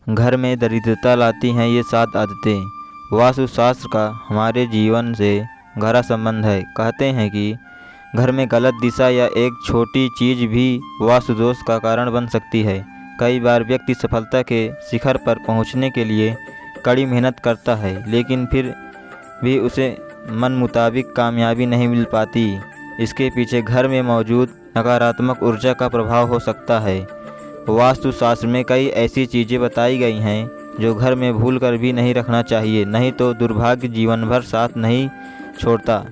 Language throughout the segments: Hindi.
घर में दरिद्रता लाती हैं ये 7 आदतें। वास्तुशास्त्र का हमारे जीवन से गहरा संबंध है। कहते हैं कि घर में गलत दिशा या एक छोटी चीज़ भी वास्तु दोष का कारण बन सकती है। कई बार व्यक्ति सफलता के शिखर पर पहुंचने के लिए कड़ी मेहनत करता है, लेकिन फिर भी उसे मन मुताबिक कामयाबी नहीं मिल पाती। इसके पीछे घर में मौजूद नकारात्मक ऊर्जा का प्रभाव हो सकता है। वास्तुशास्त्र में कई ऐसी चीज़ें बताई गई हैं जो घर में भूल कर भी नहीं रखना चाहिए, नहीं तो दुर्भाग्य जीवन भर साथ नहीं छोड़ता।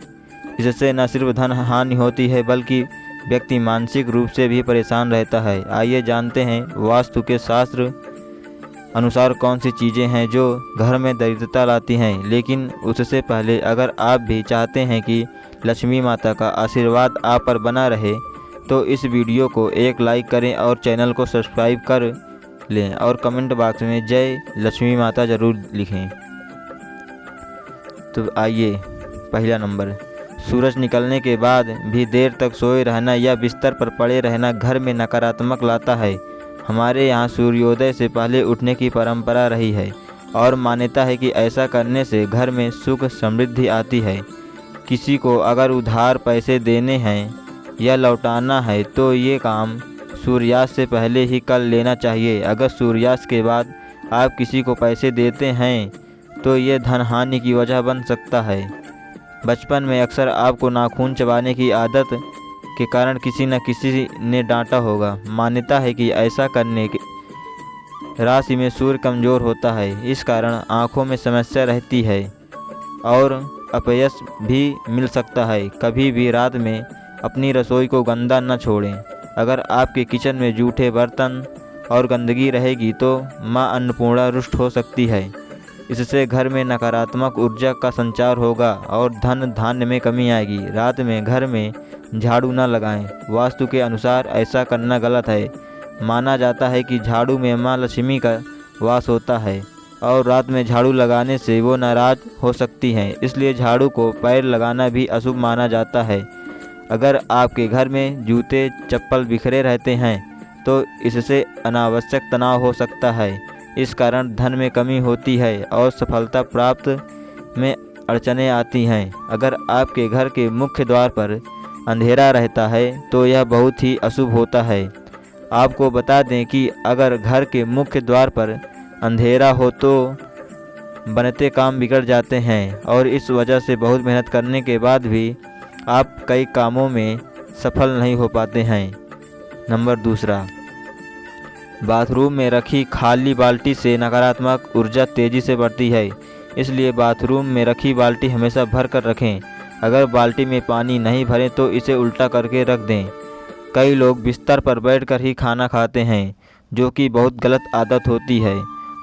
इससे न सिर्फ धन हानि होती है बल्कि व्यक्ति मानसिक रूप से भी परेशान रहता है। आइए जानते हैं वास्तु के शास्त्र अनुसार कौन सी चीज़ें हैं जो घर में दरिद्रता लाती हैं। लेकिन उससे पहले अगर आप भी चाहते हैं कि लक्ष्मी माता का आशीर्वाद आप पर बना रहे तो इस वीडियो को एक लाइक करें और चैनल को सब्सक्राइब कर लें और कमेंट बॉक्स में जय लक्ष्मी माता ज़रूर लिखें। तो आइए, पहला नंबर, सूरज निकलने के बाद भी देर तक सोए रहना या बिस्तर पर पड़े रहना घर में नकारात्मक लाता है। हमारे यहाँ सूर्योदय से पहले उठने की परंपरा रही है और मान्यता है कि ऐसा करने से घर में सुख समृद्धि आती है। किसी को अगर उधार पैसे देने हैं या लौटाना है तो ये काम सूर्यास्त से पहले ही कर लेना चाहिए। अगर सूर्यास्त के बाद आप किसी को पैसे देते हैं तो ये धन हानि की वजह बन सकता है। बचपन में अक्सर आपको नाखून चबाने की आदत के कारण किसी न किसी ने डांटा होगा। मान्यता है कि ऐसा करने के राशि में सूर्य कमज़ोर होता है, इस कारण आँखों में समस्या रहती है और अपयश भी मिल सकता है। कभी भी रात में अपनी रसोई को गंदा न छोड़ें। अगर आपके किचन में जूठे बर्तन और गंदगी रहेगी तो माँ अन्नपूर्णा रुष्ट हो सकती है। इससे घर में नकारात्मक ऊर्जा का संचार होगा और धन धान्य में कमी आएगी। रात में घर में झाड़ू न लगाएं। वास्तु के अनुसार ऐसा करना गलत है। माना जाता है कि झाड़ू में माँ लक्ष्मी का वास होता है और रात में झाड़ू लगाने से वो नाराज हो सकती हैं, इसलिए झाड़ू को पैर लगाना भी अशुभ माना जाता है। अगर आपके घर में जूते चप्पल बिखरे रहते हैं तो इससे अनावश्यक तनाव हो सकता है। इस कारण धन में कमी होती है और सफलता प्राप्त में अड़चनें आती हैं। अगर आपके घर के मुख्य द्वार पर अंधेरा रहता है तो यह बहुत ही अशुभ होता है। आपको बता दें कि अगर घर के मुख्य द्वार पर अंधेरा हो तो बनते काम बिगड़ जाते हैं और इस वजह से बहुत मेहनत करने के बाद भी आप कई कामों में सफल नहीं हो पाते हैं। नंबर दूसरा, बाथरूम में रखी खाली बाल्टी से नकारात्मक ऊर्जा तेज़ी से बढ़ती है, इसलिए बाथरूम में रखी बाल्टी हमेशा भर कर रखें। अगर बाल्टी में पानी नहीं भरें तो इसे उल्टा करके रख दें। कई लोग बिस्तर पर बैठकर ही खाना खाते हैं, जो कि बहुत गलत आदत होती है।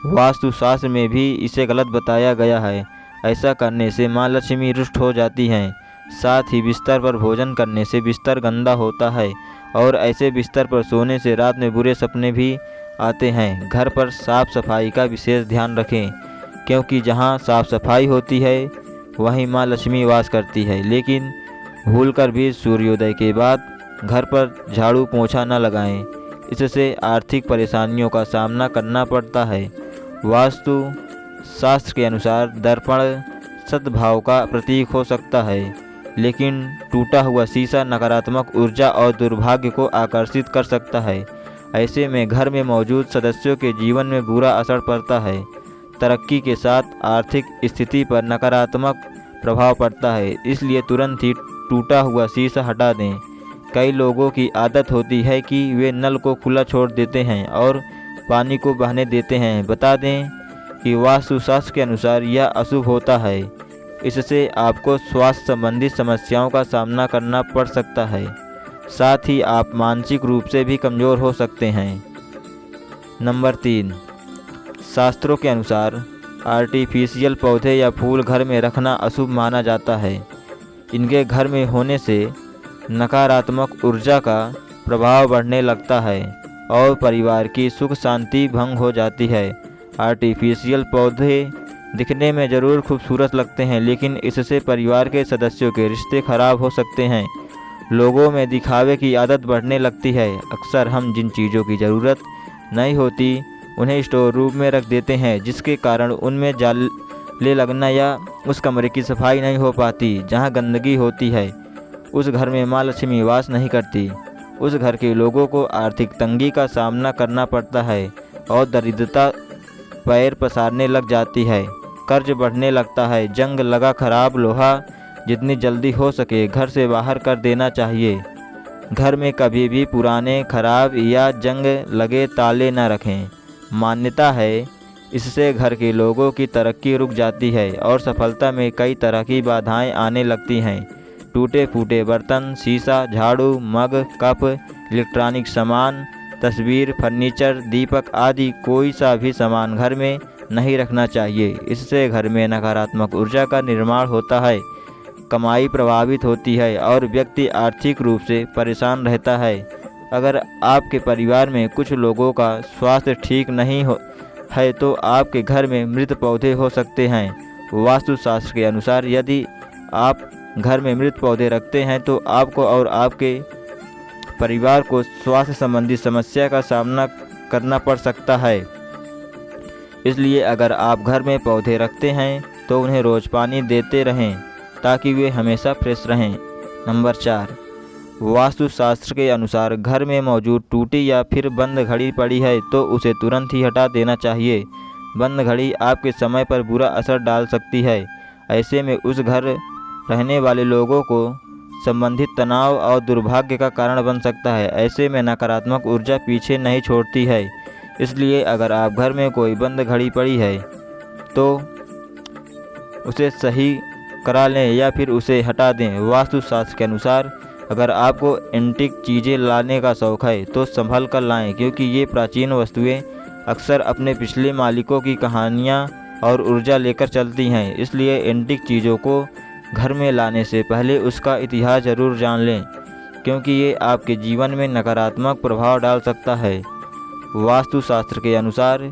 वास्तुशास्त्र में भी इसे गलत बताया गया है। ऐसा करने से माँ लक्ष्मी रुष्ट हो जाती हैं। साथ ही बिस्तर पर भोजन करने से बिस्तर गंदा होता है और ऐसे बिस्तर पर सोने से रात में बुरे सपने भी आते हैं। घर पर साफ सफाई का विशेष ध्यान रखें, क्योंकि जहां साफ सफाई होती है वहीं मां लक्ष्मी वास करती है। लेकिन भूलकर भी सूर्योदय के बाद घर पर झाड़ू पोंछा न लगाएं, इससे आर्थिक परेशानियों का सामना करना पड़ता है। वास्तु शास्त्र के अनुसार दर्पण सद्भाव का प्रतीक हो सकता है, लेकिन टूटा हुआ शीशा नकारात्मक ऊर्जा और दुर्भाग्य को आकर्षित कर सकता है। ऐसे में घर में मौजूद सदस्यों के जीवन में बुरा असर पड़ता है। तरक्की के साथ आर्थिक स्थिति पर नकारात्मक प्रभाव पड़ता है, इसलिए तुरंत ही टूटा हुआ शीशा हटा दें। कई लोगों की आदत होती है कि वे नल को खुला छोड़ देते हैं और पानी को बहने देते हैं। बता दें कि वास्तुशास्त्र के अनुसार यह अशुभ होता है। इससे आपको स्वास्थ्य संबंधी समस्याओं का सामना करना पड़ सकता है। साथ ही आप मानसिक रूप से भी कमज़ोर हो सकते हैं। नंबर 3, शास्त्रों के अनुसार आर्टिफिशियल पौधे या फूल घर में रखना अशुभ माना जाता है। इनके घर में होने से नकारात्मक ऊर्जा का प्रभाव बढ़ने लगता है और परिवार की सुख शांति भंग हो जाती है। आर्टिफिशियल पौधे दिखने में ज़रूर खूबसूरत लगते हैं, लेकिन इससे परिवार के सदस्यों के रिश्ते खराब हो सकते हैं। लोगों में दिखावे की आदत बढ़ने लगती है। अक्सर हम जिन चीज़ों की ज़रूरत नहीं होती उन्हें स्टोर रूम में रख देते हैं, जिसके कारण उनमें जाले लगना या उस कमरे की सफाई नहीं हो पाती। जहाँ गंदगी होती है उस घर में माँ लक्ष्मी वास नहीं करती। उस घर के लोगों को आर्थिक तंगी का सामना करना पड़ता है और दरिद्रता पैर पसारने लग जाती है, कर्ज बढ़ने लगता है। जंग लगा खराब लोहा जितनी जल्दी हो सके घर से बाहर कर देना चाहिए। घर में कभी भी पुराने, खराब या जंग लगे ताले न रखें। मान्यता है इससे घर के लोगों की तरक्की रुक जाती है और सफलता में कई तरह की बाधाएं आने लगती हैं। टूटे फूटे बर्तन, शीशा, झाड़ू, मग, कप, इलेक्ट्रॉनिक सामान, तस्वीर, फर्नीचर, दीपक आदि कोई सा भी सामान घर में नहीं रखना चाहिए। इससे घर में नकारात्मक ऊर्जा का निर्माण होता है, कमाई प्रभावित होती है और व्यक्ति आर्थिक रूप से परेशान रहता है। अगर आपके परिवार में कुछ लोगों का स्वास्थ्य ठीक नहीं है तो आपके घर में मृत पौधे हो सकते हैं। वास्तुशास्त्र के अनुसार यदि आप घर में मृत पौधे रखते हैं तो आपको और आपके परिवार को स्वास्थ्य संबंधी समस्या का सामना करना पड़ सकता है। इसलिए अगर आप घर में पौधे रखते हैं तो उन्हें रोज़ पानी देते रहें ताकि वे हमेशा फ्रेश रहें। नंबर 4, वास्तुशास्त्र के अनुसार घर में मौजूद टूटी या फिर बंद घड़ी पड़ी है तो उसे तुरंत ही हटा देना चाहिए। बंद घड़ी आपके समय पर बुरा असर डाल सकती है। ऐसे में उस घर रहने वाले लोगों को संबंधित तनाव और दुर्भाग्य का कारण बन सकता है। ऐसे में नकारात्मक ऊर्जा पीछे नहीं छोड़ती है। इसलिए अगर आप घर में कोई बंद घड़ी पड़ी है तो उसे सही करा लें या फिर उसे हटा दें। वास्तुशास्त्र के अनुसार अगर आपको एंटीक चीज़ें लाने का शौक़ है तो संभल कर लाएं, क्योंकि ये प्राचीन वस्तुएं अक्सर अपने पिछले मालिकों की कहानियाँ और ऊर्जा लेकर चलती हैं। इसलिए एंटीक चीज़ों को घर में लाने से पहले उसका इतिहास ज़रूर जान लें, क्योंकि ये आपके जीवन में नकारात्मक प्रभाव डाल सकता है। वास्तुशास्त्र के अनुसार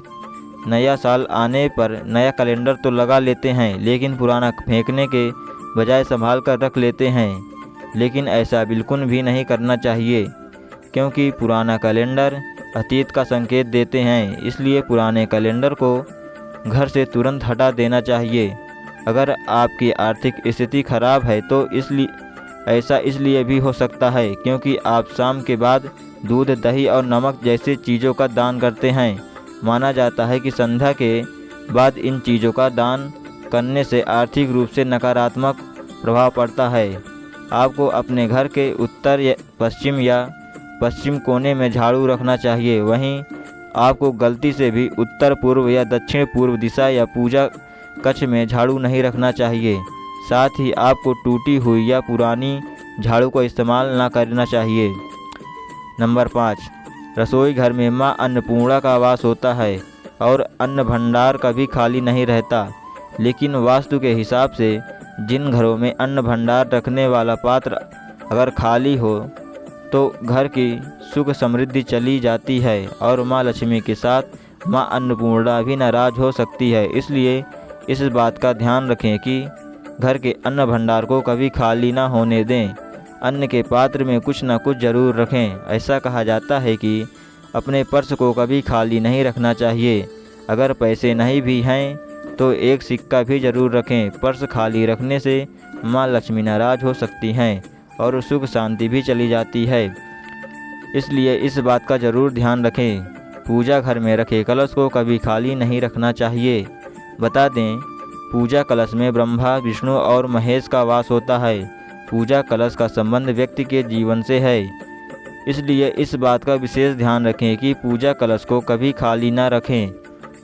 नया साल आने पर नया कैलेंडर तो लगा लेते हैं, लेकिन पुराना फेंकने के बजाय संभाल कर रख लेते हैं। लेकिन ऐसा बिल्कुल भी नहीं करना चाहिए, क्योंकि पुराना कैलेंडर अतीत का संकेत देते हैं। इसलिए पुराने कैलेंडर को घर से तुरंत हटा देना चाहिए। अगर आपकी आर्थिक स्थिति खराब है तो इसलिए भी हो सकता है क्योंकि आप शाम के बाद दूध, दही और नमक जैसे चीज़ों का दान करते हैं। माना जाता है कि संध्या के बाद इन चीज़ों का दान करने से आर्थिक रूप से नकारात्मक प्रभाव पड़ता है। आपको अपने घर के उत्तर या पश्चिम कोने में झाड़ू रखना चाहिए। वहीं आपको गलती से भी उत्तर पूर्व या दक्षिण पूर्व दिशा या पूजा कक्ष में झाड़ू नहीं रखना चाहिए। साथ ही आपको टूटी हुई या पुरानी झाड़ू का इस्तेमाल ना करना चाहिए। नंबर 5, रसोई घर में माँ अन्नपूर्णा का वास होता है और अन्न भंडार कभी खाली नहीं रहता। लेकिन वास्तु के हिसाब से जिन घरों में अन्न भंडार रखने वाला पात्र अगर खाली हो तो घर की सुख समृद्धि चली जाती है और माँ लक्ष्मी के साथ माँ अन्नपूर्णा भी नाराज हो सकती है। इसलिए इस बात का ध्यान रखें कि घर के अन्न भंडार को कभी खाली ना होने दें। अन्न के पात्र में कुछ ना कुछ ज़रूर रखें। ऐसा कहा जाता है कि अपने पर्स को कभी खाली नहीं रखना चाहिए। अगर पैसे नहीं भी हैं तो एक सिक्का भी ज़रूर रखें। पर्स खाली रखने से माँ लक्ष्मी नाराज हो सकती हैं और सुख शांति भी चली जाती है। इसलिए इस बात का ज़रूर ध्यान रखें। पूजा घर में रखे कलश को कभी खाली नहीं रखना चाहिए। बता दें, पूजा कलश में ब्रह्मा, विष्णु और महेश का वास होता है। पूजा कलश का संबंध व्यक्ति के जीवन से है। इसलिए इस बात का विशेष ध्यान रखें कि पूजा कलश को कभी खाली ना रखें।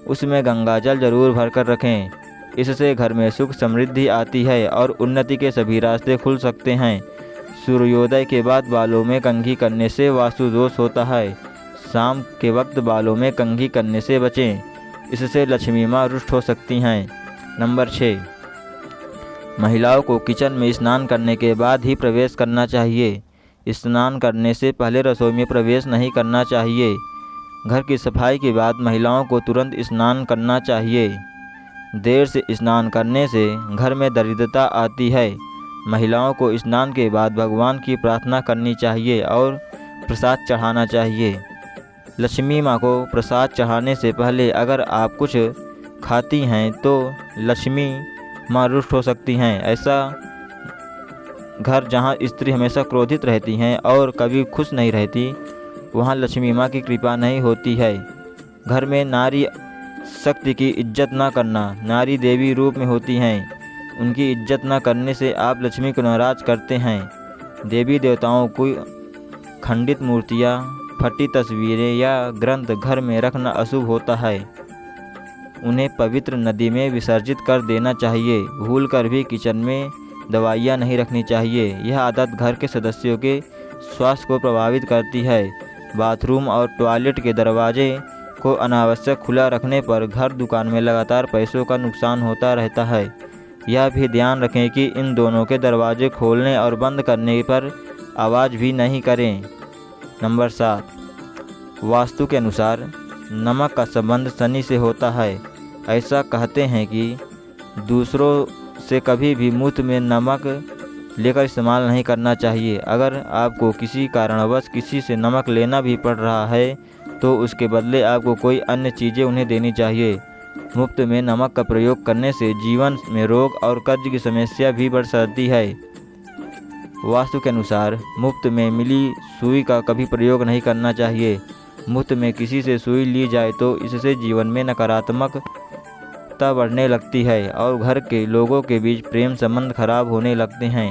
उसमें गंगा जल जरूर भरकर रखें। इससे घर में सुख समृद्धि आती है और उन्नति के सभी रास्ते खुल सकते हैं। सूर्योदय के बाद बालों में कंघी करने से वास्तु दोष होता है। शाम के वक्त बालों में कंघी करने से बचें, इससे लक्ष्मी माँ रुष्ट हो सकती हैं। नंबर 6, महिलाओं को किचन में स्नान करने के बाद ही प्रवेश करना चाहिए। स्नान करने से पहले रसोई में प्रवेश नहीं करना चाहिए। घर की सफाई के बाद महिलाओं को तुरंत स्नान करना चाहिए। देर से स्नान करने से घर में दरिद्रता आती है। महिलाओं को स्नान के बाद भगवान की प्रार्थना करनी चाहिए और प्रसाद चढ़ाना चाहिए। लक्ष्मी माँ को प्रसाद चढ़ाने से पहले अगर आप कुछ खाती हैं तो लक्ष्मी माँ रुष्ट हो सकती हैं। ऐसा घर जहाँ स्त्री हमेशा क्रोधित रहती हैं और कभी खुश नहीं रहती, वहाँ लक्ष्मी माँ की कृपा नहीं होती है। घर में नारी शक्ति की इज्जत न करना। नारी देवी रूप में होती हैं, उनकी इज्जत न करने से आप लक्ष्मी को नाराज करते हैं। देवी देवताओं को खंडित मूर्तियाँ, फटी तस्वीरें या ग्रंथ घर में रखना अशुभ होता है। उन्हें पवित्र नदी में विसर्जित कर देना चाहिए। भूलकर भी किचन में दवाइयाँ नहीं रखनी चाहिए। यह आदत घर के सदस्यों के स्वास्थ्य को प्रभावित करती है। बाथरूम और टॉयलेट के दरवाजे को अनावश्यक खुला रखने पर घर दुकान में लगातार पैसों का नुकसान होता रहता है। यह भी ध्यान रखें कि इन दोनों के दरवाजे खोलने और बंद करने पर आवाज़ भी नहीं करें। नंबर 7, वास्तु के अनुसार नमक का संबंध शनि से होता है। ऐसा कहते हैं कि दूसरों से कभी भी मुफ्त में नमक लेकर इस्तेमाल नहीं करना चाहिए। अगर आपको किसी कारणवश किसी से नमक लेना भी पड़ रहा है तो उसके बदले आपको कोई अन्य चीज़ें उन्हें देनी चाहिए। मुफ्त में नमक का प्रयोग करने से जीवन में रोग और कर्ज की समस्या भी बढ़ सकती है। वास्तु के अनुसार मुफ्त में मिली सुई का कभी प्रयोग नहीं करना चाहिए। मुफ्त में किसी से सुई ली जाए तो इससे जीवन में नकारात्मकता बढ़ने लगती है और घर के लोगों के बीच प्रेम संबंध खराब होने लगते हैं।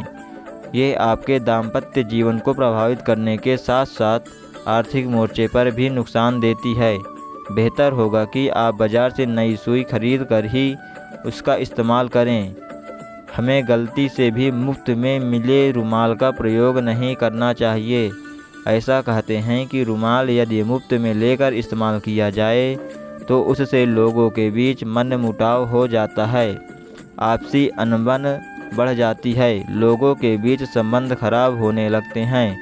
ये आपके दाम्पत्य जीवन को प्रभावित करने के साथ साथ आर्थिक मोर्चे पर भी नुकसान देती है। बेहतर होगा कि आप बाज़ार से नई सुई खरीद कर ही उसका इस्तेमाल करें। हमें गलती से भी मुफ्त में मिले रुमाल का प्रयोग नहीं करना चाहिए। ऐसा कहते हैं कि रुमाल यदि मुफ्त में लेकर इस्तेमाल किया जाए तो उससे लोगों के बीच मनमुटाव हो जाता है, आपसी अनबन बढ़ जाती है, लोगों के बीच संबंध खराब होने लगते हैं।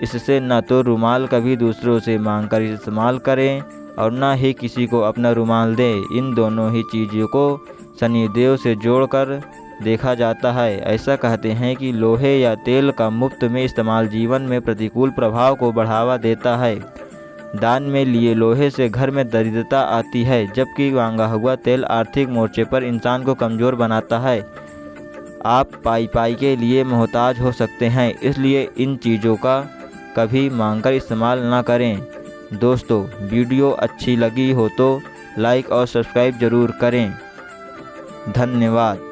इससे न तो रुमाल कभी दूसरों से मांग कर इस्तेमाल करें और न ही किसी को अपना रुमाल दें। इन दोनों ही चीज़ों को शनिदेव से जोड़कर देखा जाता है। ऐसा कहते हैं कि लोहे या तेल का मुफ्त में इस्तेमाल जीवन में प्रतिकूल प्रभाव को बढ़ावा देता है। दान में लिए लोहे से घर में दरिद्रता आती है, जबकि मांगा हुआ तेल आर्थिक मोर्चे पर इंसान को कमज़ोर बनाता है। आप पाई के लिए मोहताज हो सकते हैं, इसलिए इन चीज़ों का कभी मांगकर इस्तेमाल ना करें। दोस्तों, वीडियो अच्छी लगी हो तो लाइक और सब्सक्राइब ज़रूर करें। धन्यवाद।